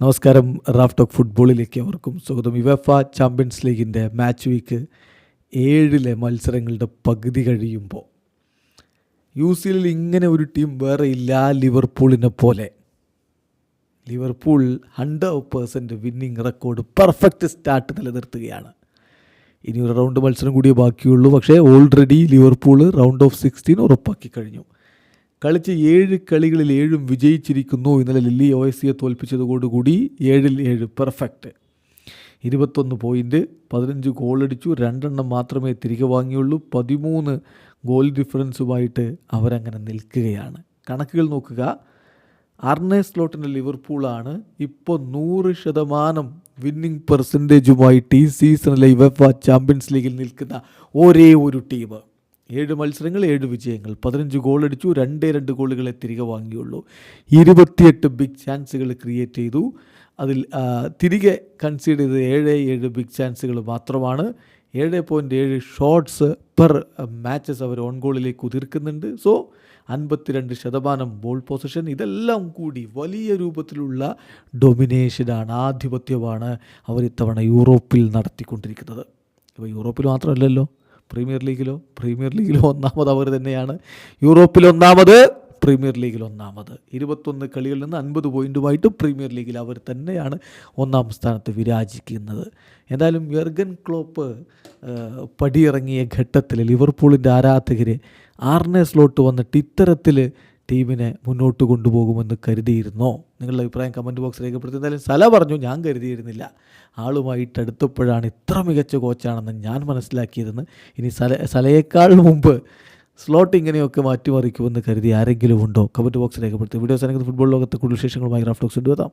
നമസ്കാരം. Raf talk ഫുട്ബോളിലേക്ക് അവർക്കും സ്വാഗതം. യുവേഫ ചാമ്പ്യൻസ് ലീഗിൻ്റെ മാച്ച് വീക്ക് 7 മത്സരങ്ങളുടെ പകുതി കഴിയുമ്പോൾ UCL ഇങ്ങനെ ഒരു ടീം വേറെ ഇല്ല. ലിവർപൂളിനെ പോലെ Liverpool 100% winning record, perfect start നിലനിർത്തുകയാണ്. ഇനി ഒരു റൗണ്ട് മത്സരം കൂടിയേ ബാക്കിയുള്ളൂ. പക്ഷേ ഓൾറെഡി ലിവർപൂൾ റൗണ്ട് ഓഫ് 16 ഉറപ്പാക്കി കഴിഞ്ഞു. കളിച്ച് 7 കളികളിൽ 7 വിജയിച്ചിരിക്കുന്നു. ഇന്നലെ ലില്ലി OSCയെ തോൽപ്പിച്ചതോടുകൂടി 7-7 പെർഫെക്റ്റ്. 21 പോയിൻറ്റ്, 15 ഗോളടിച്ചു, 2 മാത്രമേ തിരികെ വാങ്ങിയുള്ളൂ. 13 ഗോൾ ഡിഫറൻസുമായിട്ട് അവരങ്ങനെ നിൽക്കുകയാണ്. കണക്കുകൾ നോക്കുക. അർനെ സ്ലോട്ടിൻ്റെ ലിവർപൂളാണ് ഇപ്പോൾ 100% വിന്നിംഗ് പെർസെൻറ്റേജുമായിട്ട് ഈ സീസണിലെ യുവേഫ ചാമ്പ്യൻസ് ലീഗിൽ നിൽക്കുന്ന ഒരേ ഒരു ടീം. 7 മത്സരങ്ങൾ 7 വിജയങ്ങൾ, 15 ഗോളടിച്ചു, 2 ഗോളുകളെ തിരികെ വാങ്ങിയുള്ളൂ. 28 ബിഗ് ചാൻസുകൾ ക്രിയേറ്റ് ചെയ്തു. അതിൽ തിരികെ കൺസീഡ് ചെയ്തത് 7 ബിഗ് ചാൻസുകൾ മാത്രമാണ്. 7.7 ഷോട്ട്സ് പെർ മാച്ചസ് അവർ ഓൺ ഗോളിലേക്ക് ഉതിർക്കുന്നുണ്ട്. So 52% ball possession. ഇതെല്ലാം കൂടി വലിയ രൂപത്തിലുള്ള ഡൊമിനേഷനാണ്, ആധിപത്യമാണ് അവർ ഇത്തവണ യൂറോപ്പിൽ നടത്തിക്കൊണ്ടിരിക്കുന്നത്. ഇപ്പോൾ യൂറോപ്പിൽ മാത്രമല്ലല്ലോ, പ്രീമിയർ ലീഗിലോ ഒന്നാമത് അവർ തന്നെയാണ്. യൂറോപ്പിൽ ഒന്നാമത്, പ്രീമിയർ ലീഗിൽ ഒന്നാമത്. 21 കളികളിൽ നിന്ന് 50 പോയിൻറ്റുമായിട്ട് പ്രീമിയർ ലീഗിൽ അവർ തന്നെയാണ് ഒന്നാം സ്ഥാനത്ത് വിരാജിക്കുന്നത്. എന്തായാലും യർഗൻ ക്ലോപ്പ് പടിയിറങ്ങിയ ഘട്ടത്തിൽ ലിവർപൂളിൻ്റെ ആരാധകർ ആർനെ സ്ലോട്ട് വന്നിട്ട് ഇത്തരത്തിൽ ടീമിനെ മുന്നോട്ട് കൊണ്ടുപോകുമെന്ന് കരുതിയിരുന്നോ? നിങ്ങളുടെ അഭിപ്രായം കമൻറ്റ് ബോക്സ് രേഖപ്പെടുത്തി. എന്തായാലും സല പറഞ്ഞു, ഞാൻ കരുതിയിരുന്നില്ല. ആളുമായിട്ട് അടുത്തപ്പോഴാണ് ഇത്ര മികച്ച കോച്ചാണെന്ന് ഞാൻ മനസ്സിലാക്കിയതെന്ന്. ഇനി സലയേക്കാൾ മുമ്പ് സ്ലോട്ട് ഇങ്ങനെയൊക്കെ മാറ്റിമറിക്കുമെന്ന് കരുതി ആരെങ്കിലും ഉണ്ടോ? കമൻറ്റ് ബോക്സ് രേഖപ്പെടുത്തി. വീഡിയോസ് അല്ലെങ്കിൽ ഫുട്ബോൾ ലോകത്തെ കൂടുതൽ വിശേഷങ്ങളുമായി റാഫ് ടോക്സ് എത്താം.